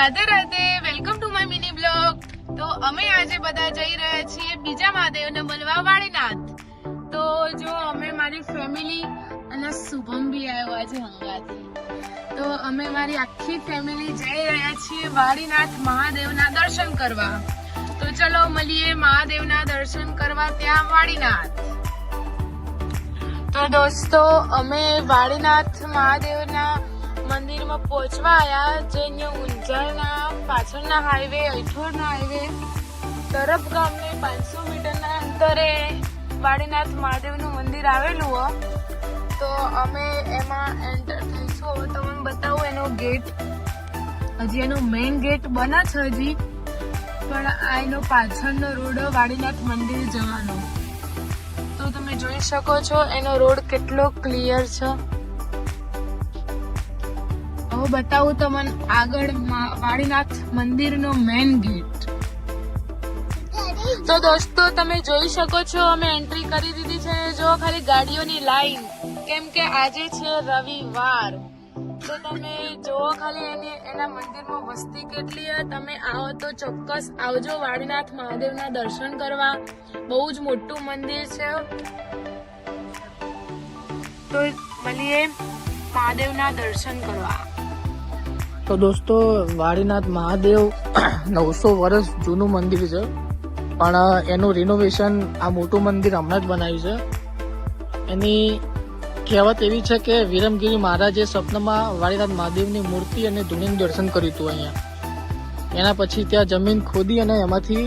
Radhe Radhe, welcome to my mini blog. તો અમે આજે બધા જઈ રહ્યા છીએ બીજા મહાદેવને મળવા વાળીનાથ। તો જો અમે મારી ફેમિલી અને શુભમ બી આવ્યો આજે હંગાથે। તો અમે મારી આખી ફેમિલી જઈ રહ્યા છીએ વાળીનાથ મહાદેવના દર્શન કરવા। તો ચલો મળીએ મહાદેવના દર્શન કરવા ત્યાં વાળીનાથ। તો દોસ્તો અમે વાળીનાથ મહાદેવના મંદિરમાં પહોંચવા આવ્યા, જે અહીંયા ઊંઝાના પાછળના હાઈવે અઠોરના હાઈવે તરફ ગામને 500 મીટરના અંતરે વાળીનાથ મહાદેવનું મંદિર આવેલું હો। તો અમે એમાં એન્ટર થઈશું। હવે તમને બતાવું એનો ગેટ, હજી એનો મેઇન ગેટ બને છે હજી, પણ આ એનો પાછળનો રોડ વાળીનાથ મંદિર જવાનો। તો તમે જોઈ શકો છો એનો રોડ કેટલો ક્લિયર છે। હવે બતાવું તમને આગળ વાળીનાથ મંદિરનો મેઇન ગેટ। તો દોસ્તો તમે જોઈ શકો છો અમે એન્ટ્રી કરી દીધી છે। જો ખાલી ગાડીઓની લાઈન, કેમ કે આજે છે રવિવાર। તો તમે જોવો ખાલી એના મંદિરમાં વસ્તી કેટલી છે। તમે આવો તો ચોક્કસ આવજો વાળીનાથ મહાદેવના દર્શન કરવા। બહુ જ મોટું મંદિર છે। તો મળીએ મહાદેવના દર્શન કરવા। તો દોસ્તો વાળીનાથ મહાદેવ 900 વર્ષ જૂનું મંદિર છે, પણ એનું રિનોવેશન આ મોટું મંદિર હમણાં જ બનાવ્યું છે। એની કહેવત એવી છે કે વિરમગીરી મહારાજે સ્વપ્નમાં વાળીનાથ મહાદેવની મૂર્તિ અને ધૂણીનું દર્શન કર્યું હતું અહીંયા। એના પછી ત્યાં જમીન ખોદી અને એમાંથી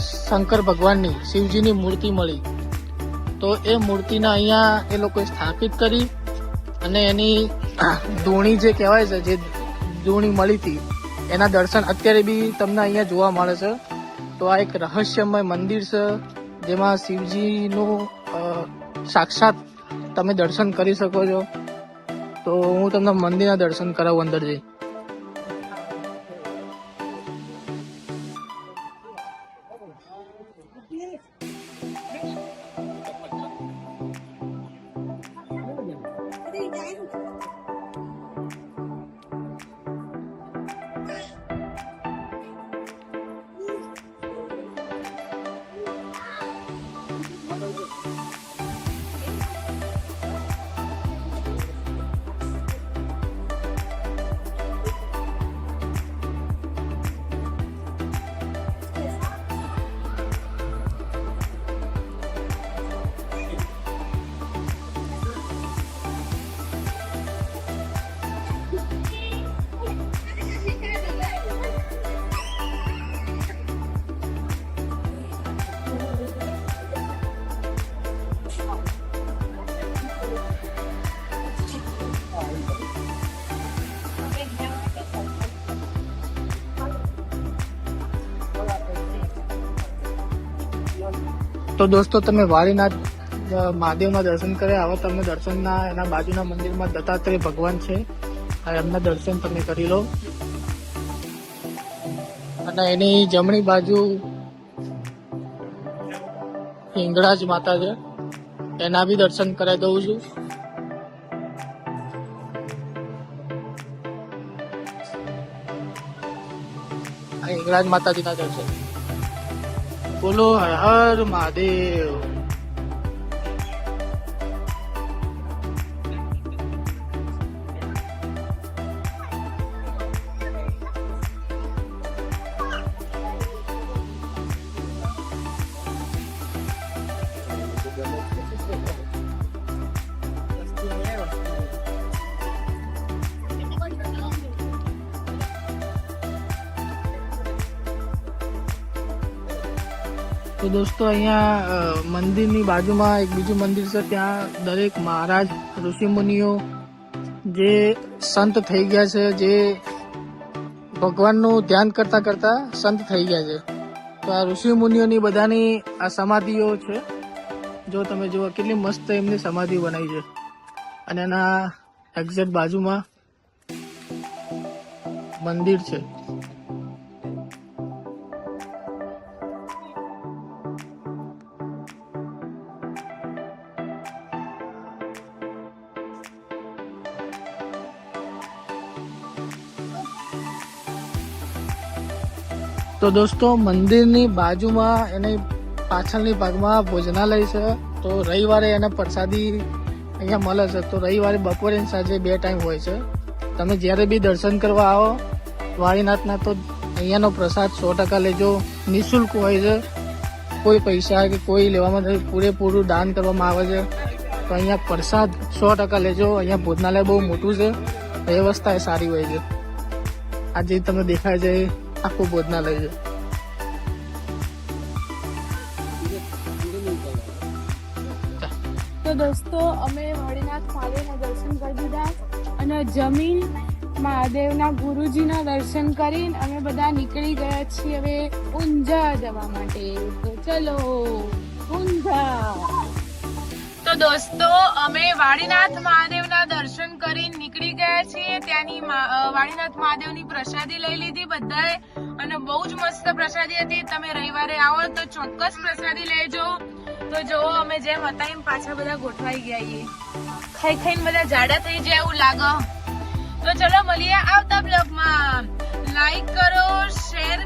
શંકર ભગવાનની, શિવજીની મૂર્તિ મળી। તો એ મૂર્તિને અહીંયા એ લોકોએ સ્થાપિત કરી અને એની ધૂણી જે કહેવાય છે, જે ધૂણી મળી હતી એના દર્શન અત્યારે બી તમને અહીંયા જોવા મળે છે। તો આ એક રહસ્યમય મંદિર છે, જેમાં શિવજીનું સાક્ષાત તમે દર્શન કરી શકો છો। તો હું તમને મંદિરના દર્શન કરાવું અંદર જઈ। તો દોસ્તો તમે વાળીનાથ મહાદેવના દર્શન કર્યા। હવે તમે દર્શનના એના બાજુના મંદિરમાં દત્તાત્રેય ભગવાન છે, એમના દર્શન તમે કરી લો। અને એની જમણી બાજુ હિંગળાજ માતા છે, એના બી દર્શન કરાવી દઉં છું। હિંગળાજ માતાજીના દર્શન। બોલો હર હર મહાદેવ। તો દોસ્તો અહીંયા મંદિરની બાજુમાં એક બીજું મંદિર છે, ત્યાં દરેક મહારાજ ઋષિમુનિઓ જે સંત થઈ ગયા છે, જે ભગવાનનું ધ્યાન કરતા કરતા સંત થઈ ગયા છે। તો આ ઋષિમુનિઓની બધાની આ સમાધિઓ છે। જો તમે જુઓ કેટલી મસ્ત એમની સમાધિ બનાવી છે, અને એના એક્ઝેક્ટ બાજુમાં મંદિર છે। તો દોસ્તો મંદિરની બાજુમાં એની પાછળની ભાગમાં ભોજનાલય છે. તો રવિવારે એને પ્રસાદી અહીંયા મળે છે. તો રવિવારે બપોરે અને સાંજે 2 ટાઈમ હોય છે. તમે જ્યારે બી દર્શન કરવા આવો વાળીનાથના તો અહીંયાનો પ્રસાદ 100% લેજો. નિઃશુલ્ક હોય છે, કોઈ પૈસા કે કોઈ લેવામાં નથી, પૂરેપૂરું દાન કરવામાં આવે છે. તો અહીંયા પ્રસાદ 100% લેજો. અહીંયા ભોજનાલય બહુ મોટું છે, વ્યવસ્થા એ સારી હોય છે. આ જે તમને દેખાય છે એ આખું ભોજનાલય છે. તો દોસ્તો અમે વાડીનાથ મહાદેવના દર્શન કરી દીધા અને જમીન મહાદેવના ગુરુજીના દર્શન કરીને અમે બધા નીકળી ગયા છીએ હવે ઊંઝા જવા માટે. તો ચલો ઊંઝા. તો દોસ્તો અમે વાડીનાથ મહાદેવના દર્શન કરીને નીકળી ગયા છીએ. ત્યાંની વાડીનાથ મહાદેવની પ્રસાદી લઈ લીધી બધાએ અને બહુ જ મસ્ત પ્રસાદી હતી. તમે રવિવારે આવો તો ચોક્કસ પ્રસાદી લેજો. તો જો અમે જેમ હતા એમ પાછા બધા ગોઠવાઈ ગયા છીએ. ખાઈ ખાઈને બધા જાડા થઈ જાય એવું લાગે. તો ચલો મળીએ આવતા બ્લોગમાં. લાઈક કરો, શેર